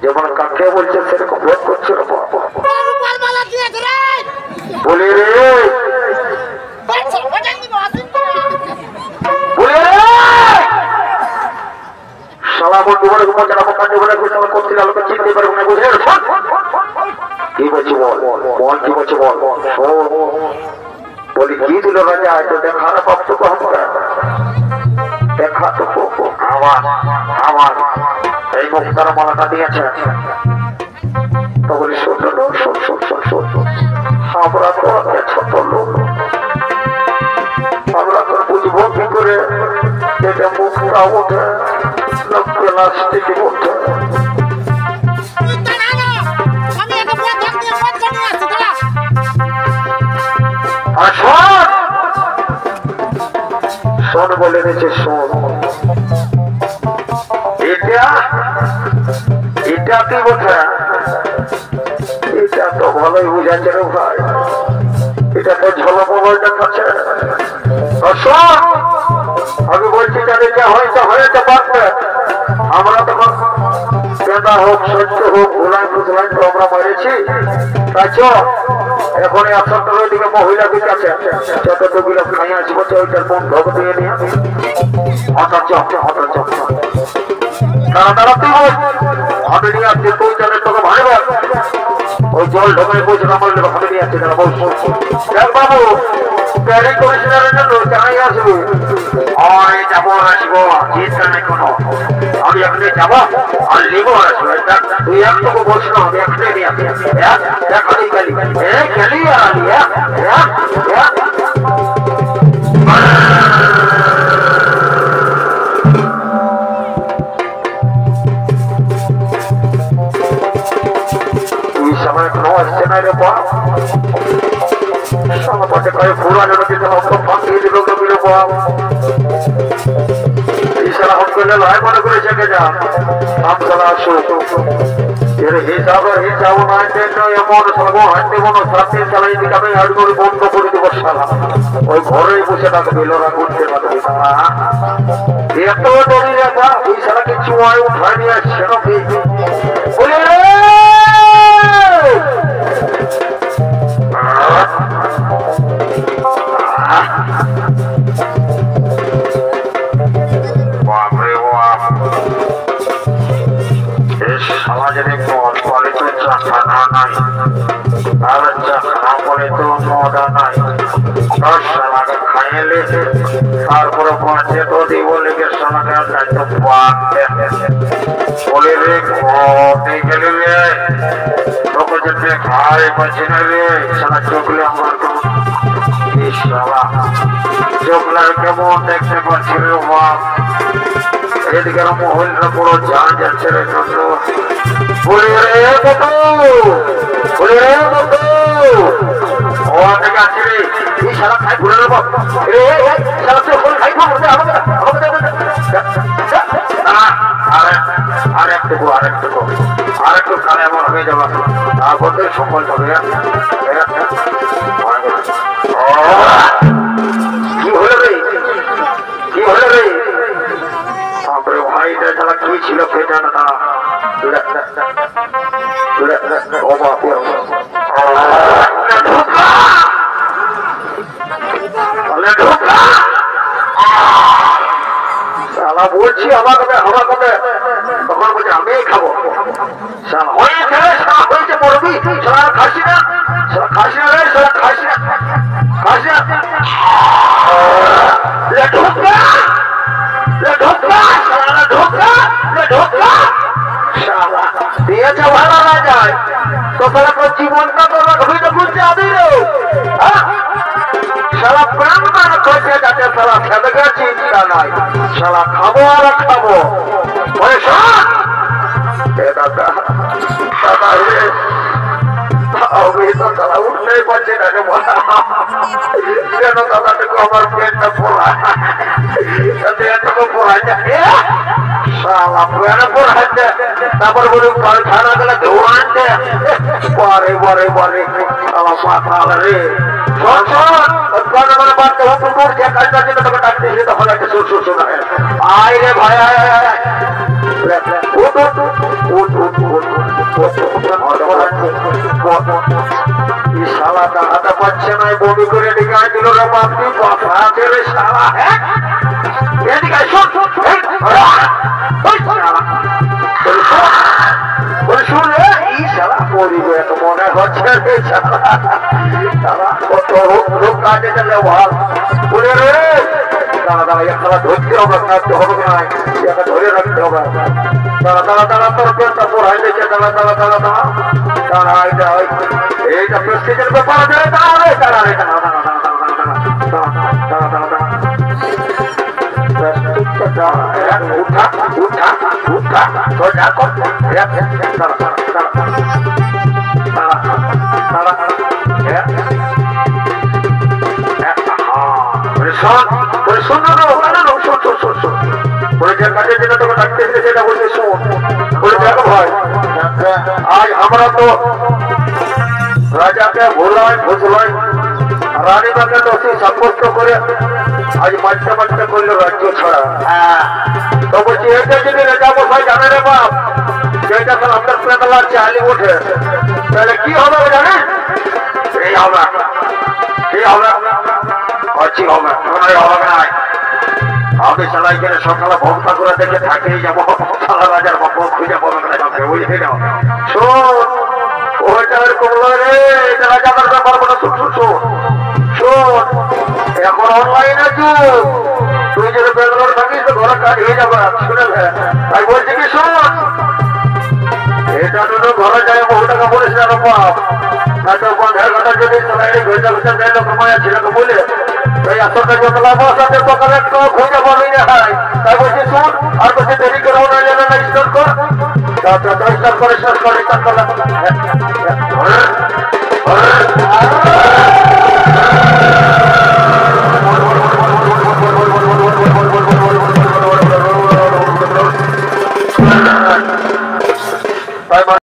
যেমন কাকে বলছে সেরকম ভোট করছে বলি রে শালা বন্ধু বলে করছিল আলোকে চিনতে পারবো না বুঝে কি বলছি বল বল কি বলছি বল বলি কি দিল রাজা তো দেখার প্রাপ্ত দেখা তো আমার আমার এই মুক্তার মালাটা দিয়েছে তো বলি শোন আমরা তো ছোট লোক আমরা তো বুঝবো কি করে এটা মুক্তা ওঠে লোককে লাস্টিকে ওঠে শোন বলে দিয়েছে শোন এটা কি বোঝা এটা তো ভালোই বুঝাচ্ছে রে ভাই এটা তো ঝলক মোবাইল দেখাচ্ছে শোন আমি বলছি যা হয়েছে হয়েছে পারবে আমরা তখন কেনা হোক সত্য হোক ভুলাই ফুসলাই তো আমরা মেরেছি তাই এখন এই আসনটার ওইদিকে মহিলা দিকে আছে যতটুকুলো খাইয়া আসবো ওইটার ফোন ঢোক দিয়ে নিয়ে হঠাৎ তারা তুই আমি নিয়ে আসছি তুই জলের তোকে ভাড়বে ওই জল ঢোকে বলছে আমার ভাবে নিয়ে আসছে তারা বলছো বাবু প্যারেন্ট কমিশনারের জন্য জানাই আসবো যাবো আসবো চিন্তা নেই কোনো আমি এখানে যাবো আর নেবো আসবো তুই একটুকু বলছো না আমি এখানে নিয়ে আসি এখনই গেলি আর আমি समय আসছে না রে বাপ সমাজে কয়ে পুরানো দিতে অল্প ফাঁকি দিল গভীর বাপ ইশারা হম করলে লয় মনে করে জেগে যা আম চলা আসো এর হিসাব নাই দেন এমন সর্ব হাতে মনো সাথে চালাই দিকাবে আর করে বন্ধ করে দেব শালা ওই ঘরেই বসে থাকবে লোরা করতে পারবে না এত দড়ি রাখা ওই শালা কিছু আয় উঠায় নিয়ে আসছে না বলে সমাজের বলে তো চাখানা নাই আর চাখানা বলে তো মদা নাই সালাকে খাইলে তারপরে পাঁচে তো দিব লেগে সালাকে দায়িত্ব বলে রে ঘটে গেলে রে তোকে যেতে খাই পাচ্ছি না রে সালা চোখলে আমার চোখলার কেমন দেখতে পাচ্ছি রে বাপ এদিকে মহিলারা পুরো জান যাচ্ছে রে চন্দ্র বলে রে ও থেকে আসছি রে এই সারা খাই ঘুরে নেব সারা চোখ খাই আরেকটু কালে এমন হয়ে যাবে তারপর সফল হবে কি হলো রে তারপরে ভাইটা যারা কি ছিল সেটা না তারা বলছি আমার কথা তখন বলছি আমি খাবো হয়েছে পড়বি সারা খাসি না রে সারা খাসি না দিয়েছে ভালো না যায় তো সারা জীবনটা তো ঘুরতে আবি রে সারা প্রাণ মানে করছে যাতে সারা সেদিকে চিন্তা নাই সারা খাবো আর খাবো দাদা আমি তো তারা উঠতেই পারছি না কেন দাদাটুকু আমার পেটটা পড়া তারপর বলুন খানা গেলে ধোয়া আনতে পরে আমার মাথা রে আয় রে ভাই শালা দাঁড়াতে পারছে না, বমি করে ডেকে দিল রে বাপি, কথা ছেলে শালা। হ্যাঁ এদিকে শোন শুনে এই শালা পরিবেশ মনে হচ্ছে রে শালা কত রোগ কাজে গেলে ভাল বলে রে। দাঁড়া দাঁড়া এক খেলা ধরতে হবে, কাটতে হবে না, এটা ধরে রাখতে হবে। দাঁড়া দাঁড়া দাঁড়া তোর পেটটা পড়াই দিয়েছে। দাঁড়া দাঁড়া দাঁড়া দাঁড়া দাঁড়া এইটা প্রেস্টিজের ব্যাপার আছে। দাঁড়া রে দাঁড়া রে দাঁড়া দাঁড়া দাঁড়া দাঁড়া দাঁড়া দাঁড়া দাঁড়া উঠা উঠা উঠা সোজা কর। দাঁড়া দাঁড়া দাঁড়া দাঁড়া আজ আমরা তো রাজাকে ভুলাই বুঝলাই, রানীমাকে দোষী সাব্যস্ত করে আজ মারতে মারতে করলো রাজ্য ছাড়া। তো বলছি এটা যদি রাজা মশাই জানে রে বাপ, যেটা আমাদের পেতলা চালি ওঠে, তাহলে কি হবে জানে? এই হবে, কি হবে, অচি হবে, কোনোই হবে নাই। আমি সালাই করে সকালে ভক্তা করে দেখে থাকেই যাবো, সালা রাজার বাপ খুঁজে পাবে না কাউকে, বুঝলি না? শোন ওইটা এরকম রে, এটা রাজাদের ব্যাপার বলে শোন শোন শোন শোন। এখন অনলাইনে যুগ, তুই যদি বেঙ্গালোর থাকিস তো ঘরে কাজ হয়ে যাবে, শুনে তাই বলছি কি শোন, এটা তো ঘরে যায় বহু টাকা বলিস না বাপ, হয়তো 15 ঘন্টা যদি সালাই ঘন্টা ঘন্টা দেয় লোক মায়া ছেলেকে বলে তাই আসলে যত লাভ আছে সকালে একটু খুঁজে পাবি না। তাই বলছি শুন, আর বলছি দেরি করে ওনা যেন না স্টার্ট কর, স্টার্ট করে শেষ করে স্টার্ট করলাম।